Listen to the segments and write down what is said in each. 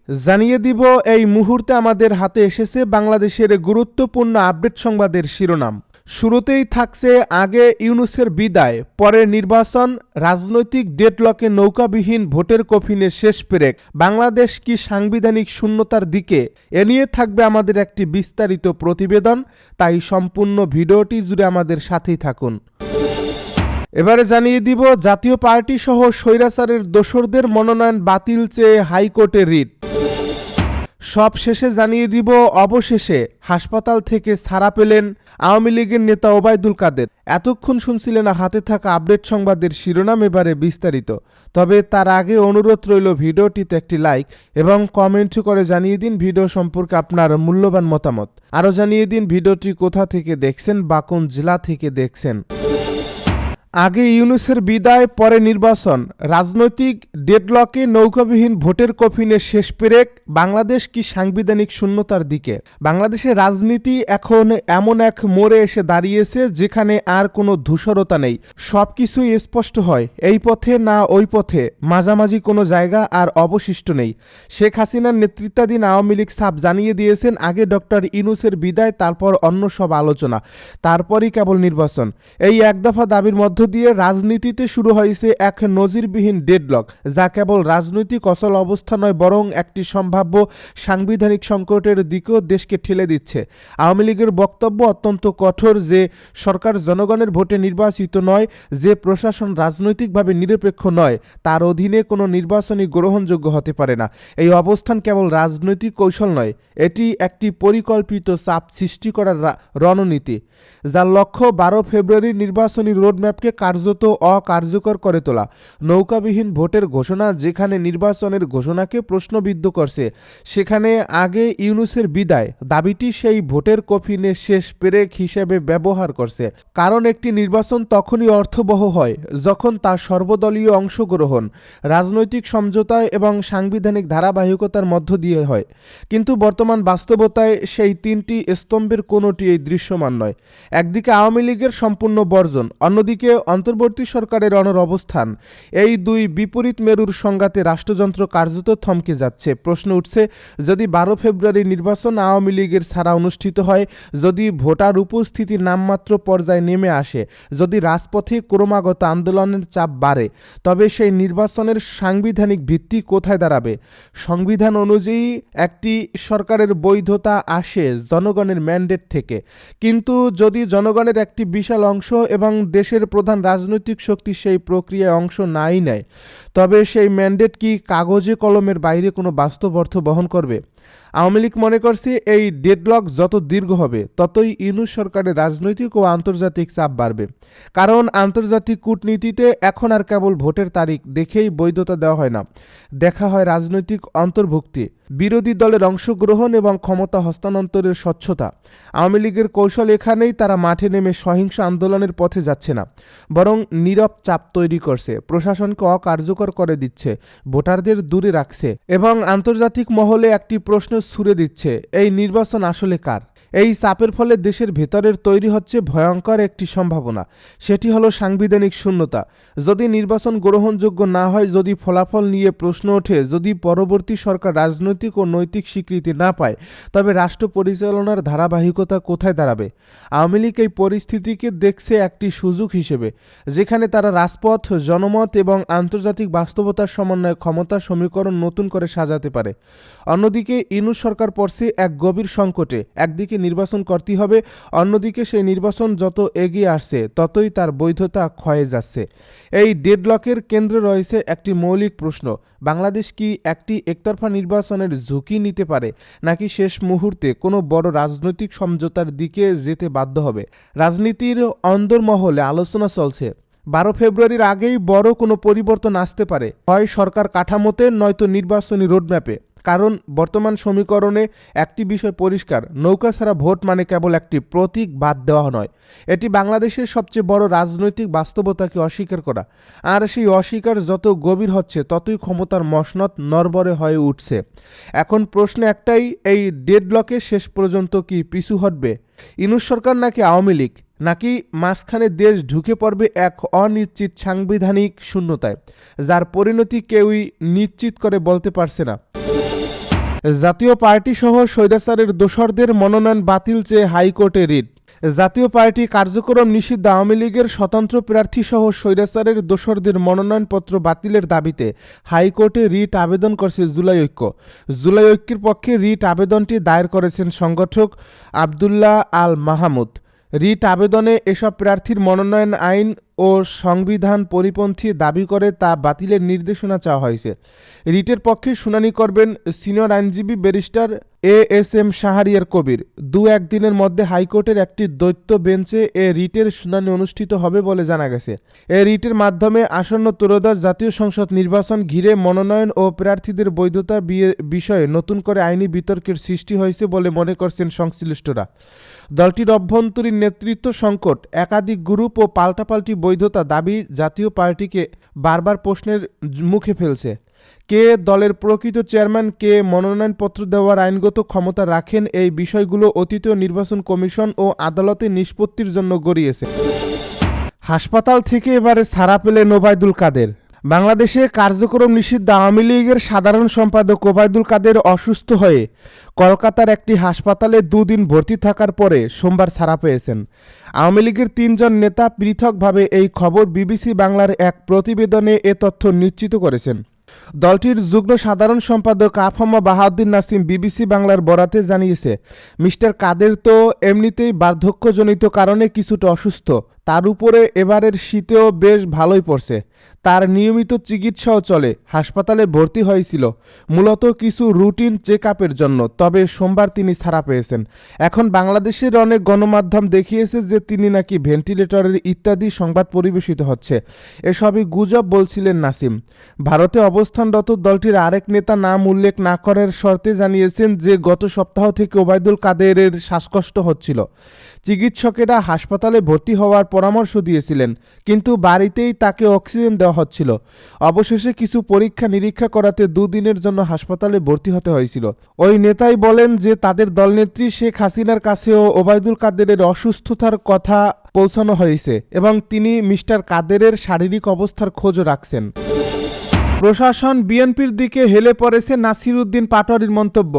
জানিয়ে দিব এই মুহূর্তে আমাদের হাতে এসেছে বাংলাদেশের গুরুত্বপূর্ণ আপডেট সংবাদের শিরোনাম। শুরুতেই থাকছে আগে ইউনূসের বিদায়, পরে নির্বাচন, রাজনৈতিক ডেডলকে নৌকাবিহীন ভোটের কফিনে শেষ পেরেক, বাংলাদেশ কি সাংবিধানিক শূন্যতার দিকে? এ নিয়ে থাকবে আমাদের একটি বিস্তারিত প্রতিবেদন, তাই সম্পূর্ণ ভিডিওটি জুড়ে আমাদের সাথেই থাকুন। এবারে জানিয়ে দিব জাতীয় পার্টি সহ স্বৈরাচারের দোসরদের মনোনয়ন বাতিল চেয়ে হাইকোর্টে রিট। সব শেষে জানিয়ে দিব অবশেষে হাসপাতাল থেকে ছাড়া পেলেন আওয়ামী লীগের নেতা ওবায়দুল কাদের। এতক্ষণ শুনছিলেন হাতে থাকা আপডেট সংবাদের শিরোনাম, এবারে বিস্তারিত। তবে তার আগে অনুরোধ রইল ভিডিওটিতে একটি লাইক এবং কমেন্ট করে জানিয়ে দিন ভিডিও সম্পর্কে আপনার মূল্যবান মতামত। আরও জানিয়ে দিন ভিডিওটি কোথা থেকে দেখছেন বা কোন জেলা থেকে দেখছেন। আগে ইউনূসের বিদায়, পরে নির্বাচন, রাজনৈতিক ডেডলকে নৌকাবিহীন ভোটের কফিনে শেষ পেরেক, বাংলাদেশ কি সাংবিধানিক শূন্যতার দিকে? বাংলাদেশের রাজনীতি এখন এমন এক মোড়ে এসে দাঁড়িয়েছে যেখানে আর কোনো ধূসরতা নেই, সবকিছুই স্পষ্ট হয়। এই পথে না ওই পথে, মাঝামাঝি কোনো জায়গা আর অবশিষ্ট নেই। শেখ হাসিনার নেতৃত্বাধীন আওয়ামী লীগ সাফ জানিয়ে দিয়েছেন আগে ডক্টর ইউনূসের বিদায়, তারপর অন্য সব আলোচনা, তারপরই কেবল নির্বাচন। এই একদফা দাবির মধ্য দিয়ে রাজনীতিতে শুরু হয়েছে এক নজিরবিহীন ডেডলক, যা কেবল রাজনৈতিক অচল অবস্থা নয়, বরং একটি সম্ভাব্য সাংবিধানিক সংকটের দিকেও দেশকে ঠেলে দিচ্ছে। আওয়ামী লীগের বক্তব্য অত্যন্ত কঠোর যে সরকার জনগণের ভোটে নির্বাচিত নয়, যে প্রশাসন রাজনৈতিকভাবে নিরপেক্ষ নয়, তার অধীনে কোনো নির্বাচনই গ্রহণযোগ্য হতে পারে না। এই অবস্থান কেবল রাজনৈতিক কৌশল নয়, এটি একটি পরিকল্পিত চাপ সৃষ্টি করার রণনীতি, যার লক্ষ্য 12 ফেব্রুয়ারির নির্বাচনী রোডম্যাপকে কার্যত অকার্যকর করে তোলা। নৌকাবিহীন ভোটের ঘোষণা যেখানে নির্বাচনের ঘোষণাকে প্রশ্নবিদ্ধ করছে, সেখানে আগে ইউনূসের বিদায় দাবিটি সেই ভোটের কফিনে শেষ পেরেক হিসেবে ব্যবহার করছে। কারণ একটি নির্বাচন তখনই অর্থবহ হয় যখন তার সর্বদলীয় অংশগ্রহণ, রাজনৈতিক সমঝোতা এবং সাংবিধানিক ধারাবাহিকতার মধ্য দিয়ে হয়। কিন্তু বর্তমান বাস্তবতায় সেই তিনটি স্তম্ভের কোনোটি এই দৃশ্যমান নয়। একদিকে আওয়ামী লীগের সম্পূর্ণ বর্জন, অন্যদিকে অন্তর্বর্তী সরকারের অনর অবস্থান। এই দুই বিপরীত মেরুর সংঘাতে রাষ্ট্রযন্ত্র কার্যত থমকে যাচ্ছে। প্রশ্ন উঠছে, যদি 12 ফেব্রুয়ারি নির্বাচন আওয়ামী লীগের ছাড়া অনুষ্ঠিত হয়, যদি ভোটার উপস্থিতি নামমাত্র পর্যায়ে নেমে আসে, যদি রাজপথে ক্রমাগত আন্দোলনের চাপ বাড়ে, তবে সেই নির্বাচনের সাংবিধানিক ভিত্তি কোথায় দাঁড়াবে? সংবিধান অনুযায়ী একটি সরকারের বৈধতা আসে জনগণের ম্যান্ডেট থেকে, কিন্তু যদি জনগণের একটি বিশাল অংশ এবং দেশের প্রধান রাজনৈতিক শক্তি সেই প্রক্রিয়ায় অংশ নাই নেয়, তবে সেই ম্যান্ডেট কি কাগজে কলমের বাইরে কোনো বাস্তব অর্থ বহন করবে? আওয়ামী লীগ মনে করছে এই ডেডলক যত দীর্ঘ হবে, ততই ইউনূস সরকারের রাজনৈতিক ও আন্তর্জাতিক চাপ বাড়বে। কারণ আন্তর্জাতিক কূটনীতিতে এখন আর কেবল ভোটের তারিখ দেখেই বৈধতা দেওয়া হয় না, দেখা হয় রাজনৈতিক অন্তর্ভুক্তি, বিরোধী দলের অংশগ্রহণ এবং ক্ষমতা হস্তান্তরের স্বচ্ছতা। আওয়ামী লীগের কৌশল এখানেই, তারা মাঠে নেমে সহিংস আন্দোলনের পথে যাচ্ছে না, বরং নীরব চাপ তৈরি করছে, প্রশাসনকে অকার্যকর করে দিচ্ছে, ভোটারদের দূরে রাখছে এবং আন্তর্জাতিক মহলে একটি প্রশ্ন ছুড়ে দিচ্ছে, এই নির্বাচন আসলে কার? এই চাপের ফলে দেশের ভেতরের তৈরি হচ্ছে ভয়ঙ্কর একটি সম্ভাবনা, সেটি হলো সাংবিধানিক শূন্যতা। যদি নির্বাচন গ্রহণযোগ্য না হয়, যদি ফলাফল নিয়ে প্রশ্ন ওঠে, যদি পরবর্তী সরকার রাজনৈতিক ও নৈতিক স্বীকৃতি না পায়, তবে রাষ্ট্র পরিচালনার ধারাবাহিকতা কোথায় দাঁড়াবে? আওয়ামী লীগ এই পরিস্থিতিকে দেখছে একটি সুযোগ হিসেবে, যেখানে তারা রাজপথ, জনমত এবং আন্তর্জাতিক বাস্তবতার সমন্বয়ে ক্ষমতার সমীকরণ নতুন করে সাজাতে পারে। অন্যদিকে ইউনূস সরকার পড়ছে এক গভীর সংকটে, একদিকে নির্বাচন করতে হবে, অন্যদিকে সেই নির্বাচন যত এগিয়ে আসছে ততই তার বৈধতা ক্ষয়ে যাচ্ছে। এই ডেডলকের কেন্দ্রে রয়েছে একটি মৌলিক প্রশ্ন, বাংলাদেশ কি একটি একতরফা নির্বাচনের ঝুঁকি নিতে পারে, নাকি শেষ মুহূর্তে কোনো বড় রাজনৈতিক সমঝোতার দিকে যেতে বাধ্য হবে? রাজনীতির অন্দরমহলে আলোচনা চলছে 12 ফেব্রুয়ারির আগেই বড় কোনো পরিবর্তন আসতে পারে, হয় সরকার কাঠামোতে, নয়তো নির্বাচনী রোডম্যাপে। কারণ বর্তমান সমীকরণে একটি বিষয় পরিষ্কার, নৌকা ছাড়া ভোট মানে কেবল একটি প্রতীক বাদ দেওয়া নয়, এটি বাংলাদেশের সবচেয়ে বড় রাজনৈতিক বাস্তবতাকে অস্বীকার করা। আর সেই অস্বীকার যত গভীর হচ্ছে, ততই ক্ষমতার মসনদ নড়বড়ে হয়ে উঠছে। এখন প্রশ্ন একটাই, এই ডেডলকে শেষ পর্যন্ত কি পিছু হটবে ইউনূস সরকার, নাকি আওয়ামী লীগ, নাকি মাঝখানে দেশ ঢুকে পড়বে এক অনিশ্চিত সাংবিধানিক শূন্যতায়, যার পরিণতি কেউই নিশ্চিত করে বলতে পারছে না? জাতীয় পার্টি সহ স্বৈরাচারের দোসরদের মনোনয়ন বাতিল চেয়ে হাইকোর্টে রিট। জাতীয় পার্টি কার্যক্রম নিষিদ্ধ আওয়ামী লীগের স্বতন্ত্র প্রার্থী সহ স্বৈরাচারের দোসরদের মনোনয়নপত্র বাতিলের দাবিতে হাইকোর্টে রিট আবেদন করেছে জুলাই ঐক্য। জুলাই ঐক্যের পক্ষে রিট আবেদনটি দায়ের করেছেন সংগঠক আবদুল্লাহ আল মাহমুদ। রিট আবেদনে এসব প্রার্থীর মনোনয়ন আইন ও সংবিধান পরিপন্থী দাবি করে তা বাতিলের নির্দেশনা চাওয়া হয়েছে। রিটের পক্ষে শুনানি করবেন সিনিয়র আইনজীবী ব্যারিস্টার এএসএম শাহরিয়ার কবির। এক দিনের মধ্যে হাইকোর্টের একটি দ্বৈত বেঞ্চে এ রিটের শুনানি অনুষ্ঠিত হবে বলে জানা গেছে। এ রিটের মাধ্যমে আসন্ন ত্রয়োদশ জাতীয় সংসদ নির্বাচন ঘিরে মনোনয়ন ও প্রার্থীদের বৈধতা বিষয়ে নতুন করে আইনি বিতর্কের সৃষ্টি হয়েছে বলে মনে করছেন সংশ্লিষ্টরা। দলটির অভ্যন্তরীণ নেতৃত্ব সংকট, একাধিক গ্রুপ ও পাল্টাপাল্টি বৈধতা দাবি জাতীয় পার্টিকে বারবার প্রশ্নের মুখে ফেলছে। কে দলের প্রকৃত চেয়ারম্যান, কে মনোনয়নপত্র দেওয়ার আইনগত ক্ষমতা রাখেন, এই বিষয়গুলো অতীতীয় নির্বাচন কমিশন ও আদালতে নিষ্পত্তির জন্য গড়িয়েছে। হাসপাতাল থেকে এবারে ছাড়া পেলেন ওবায়দুল কাদের। বাংলাদেশে কার্যক্রম নিষিদ্ধ আওয়ামী লীগের সাধারণ সম্পাদক ওবায়দুল কাদের অসুস্থ হয়ে কলকাতার একটি হাসপাতালে দুদিন ভর্তি থাকার পরে সোমবার ছাড়া পেয়েছেন। আওয়ামী লীগের ৩ জন নেতা পৃথকভাবে এই খবর বিবিসি বাংলার এক প্রতিবেদনে এ তথ্য নিশ্চিত করেছেন। দলটির যুগ্ম সাধারণ সম্পাদক আফম বাহাউদ্দিন নাসিম বিবিসি বাংলার বরাতে জানিয়েছে, মিস্টার কাদের তো এমনিতেই বার্ধক্যজনিত কারণে কিছুটা অসুস্থ, তার উপরে এবারের শীতেও বেশ ভালোই পড়ছে। তার নিয়মিত চিকিৎসাও চলে। হাসপাতালে ভর্তি হয়েছিল মূলত কিছু রুটিন চেক আপের জন্য, তবে সোমবার তিনি ছাড়া পেয়েছেন। এখন বাংলাদেশের অনেক গণমাধ্যম দেখিয়েছে যে তিনি নাকি ভেন্টিলেটরের ইত্যাদি সংবাদ পরিবেশিত হচ্ছে। এসবই গুজব বলছিলেন নাসিম। ভারতে অবস্থানরত দলটির আরেক নেতা নাম উল্লেখ না করার শর্তে জানিয়েছেন যে গত সপ্তাহ থেকে ওবায়দুল কাদেরের শ্বাসকষ্ট হচ্ছিল। চিকিৎসকেরা হাসপাতালে ভর্তি হওয়ার পরামর্শ দিয়েছিলেন, কিন্তু বাড়িতেই তাকে অক্সিজেন দেওয়া হচ্ছিল। অবশেষে কিছু পরীক্ষা নিরীক্ষা করাতে 2 দিনের জন্য হাসপাতালে ভর্তি হতে হয়েছিল। ওই নেতাই বলেন যে তাদের দলনেত্রী শেখ হাসিনার কাছেও ওবায়দুল কাদেরের অসুস্থতার কথা পৌঁছানো হয়েছে এবং তিনি মিস্টার কাদেরের শারীরিক অবস্থার খোঁজও রাখছেন। প্রশাসন বিএনপির দিকে হেলে পড়েছে নাসির উদ্দিন পাটোয়ারির মন্তব্য।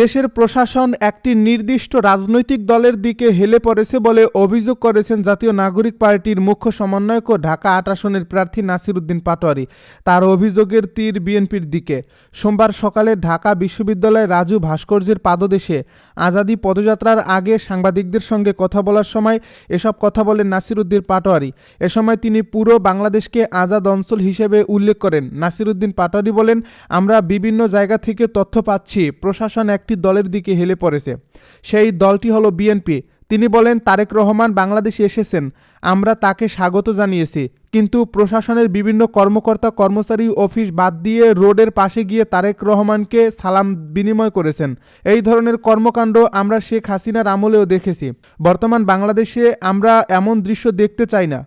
দেশের প্রশাসন একটি নির্দিষ্ট রাজনৈতিক দলের দিকে হেলে পড়েছে বলে অভিযোগ করেছেন জাতীয় নাগরিক পার্টির মুখ্য সমন্বয়ক ও ঢাকা 8 আসনের প্রার্থী নাসির উদ্দিন পাটোয়ারি। তার অভিযোগের তীর বিএনপির দিকে। সোমবার সকালে ঢাকা বিশ্ববিদ্যালয়ের রাজু ভাস্কর্যের পাদদেশে আজাদি পদযাত্রার আগে সাংবাদিকদের সঙ্গে কথা বলার সময় এসব কথা বলেন নাসির উদ্দিন পাটোয়ারি। এ সময় তিনি পুরো বাংলাদেশকে আজাদ অঞ্চল হিসেবে উল্লেখ করেন। নাসির উদ্দিন পাটোয়ারি বলেন, আমরা বিভিন্ন জায়গা থেকে তথ্য পাচ্ছি প্রশাসন একটি দলের দিকে হেলে পড়েছে, সেই দলটি হলো বিএনপি। তিনি বলেন, তারেক রহমান বাংলাদেশে এসেছেন, আমরা তাকে স্বাগত জানিয়েছি, কিন্তু প্রশাসনের বিভিন্ন কর্মকর্তা কর্মচারী অফিস বাদ দিয়ে রোডের পাশে গিয়ে তারেক রহমানকে সালাম বিনিময় করেছেন। এই ধরনের কর্মকাণ্ড আমরা শেখ হাসিনার আমলেও দেখেছি। বর্তমান বাংলাদেশে আমরা এমন দৃশ্য দেখতে চাই না।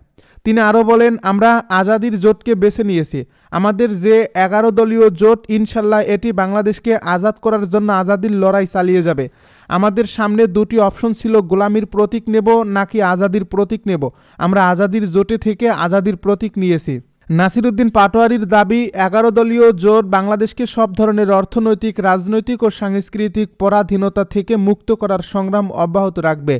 তিনি আরও বলেন, আমরা আজাদির জোটকে বেছে নিয়েছি। আমাদের যে 11 দলীয় জোট, ইনশাল্লাহ এটি বাংলাদেশকে আজাদ করার জন্য আজাদির লড়াই চালিয়ে যাবে। আমাদের সামনে 2টি অপশন ছিল, গোলামির প্রতীক নেব নাকি আজাদির প্রতীক নেব। আমরা আজাদির জোটে থেকে আজাদির প্রতীক নিয়েছি। নাসির উদ্দিন পাটোয়ারির দাবি, 11 দলীয় জোট বাংলাদেশকে সব ধরনের অর্থনৈতিক, রাজনৈতিক ও সাংস্কৃতিক পরাধীনতা থেকে মুক্ত করার সংগ্রাম অব্যাহত রাখবে।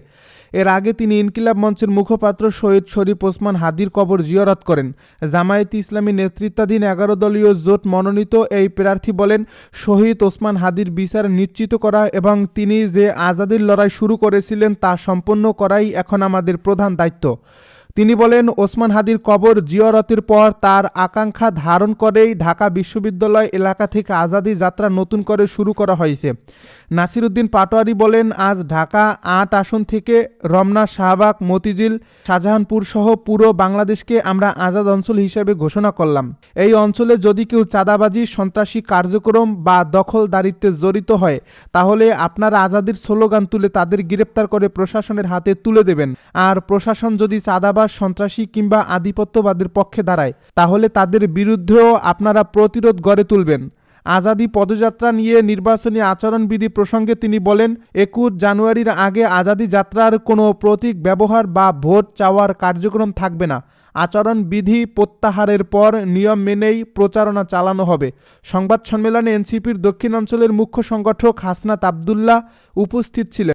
এর আগে তিনি ইনকিলাব মঞ্চের মুখপাত্র শহীদ শরীফ ওসমান হাদির কবর জিয়ারত করেন। জামায়াতে ইসলামী নেতৃত্বাধীন 11 দলীয় জোট মনোনীত এই প্রার্থী বলেন, শহীদ ওসমান হাদির বিচার নিশ্চিত করা এবং তিনি যে আজাদির লড়াই শুরু করেছিলেন তা সম্পন্ন করাই এখন আমাদের প্রধান দায়িত্ব। তিনি বলেন, ওসমান হাদির কবর জিয়ারতের পর তার আকাঙ্ক্ষা ধারণ করেই ঢাকা বিশ্ববিদ্যালয় এলাকা থেকে আজাদি যাত্রা নতুন করে শুরু করা হয়েছে। নাসির উদ্দিন পাটোয়ারি বলেন, আজ ঢাকা 8 আসন থেকে রমনা, শাহবাগ, মতিঝিল, শাহজাহানপুর সহ পুরো বাংলাদেশকে আমরা আজাদ অঞ্চল হিসেবে ঘোষণা করলাম। এই অঞ্চলে যদি কেউ চাঁদাবাজি, সন্ত্রাসী কার্যক্রম বা দখলদারিত্বে জড়িত হয়, তাহলে আপনারা আজাদির স্লোগান তুলে তাদের গ্রেপ্তার করে প্রশাসনের হাতে তুলে দেবেন। আর প্রশাসন যদি চাঁদাবাজ, সন্ত্রাসী কিংবা আধিপত্যবাদের পক্ষে দাঁড়ায়, তাহলে তাদের বিরুদ্ধেও আপনারা প্রতিরোধ গড়ে তুলবেন। আজাদী পদযাত্রা নিয়ে নির্বাচনী আচরণবিধি প্রসঙ্গে তিনি বলেন, 21 জানুয়ারির আগে আজাদী যাত্রার কোনো প্রতীক ব্যবহার বা ভোট চাওয়ার কার্যক্রম থাকবে না। আচরণবিধি প্রত্যাহারের পর নিয়ম মেনেই প্রচারণা চালানো হবে। সংবাদ সম্মেলনে এনসিপির দক্ষিণাঞ্চলের মুখ্য সংগঠক হাসনাত আবদুল্লাহ উপস্থিত ছিলেন।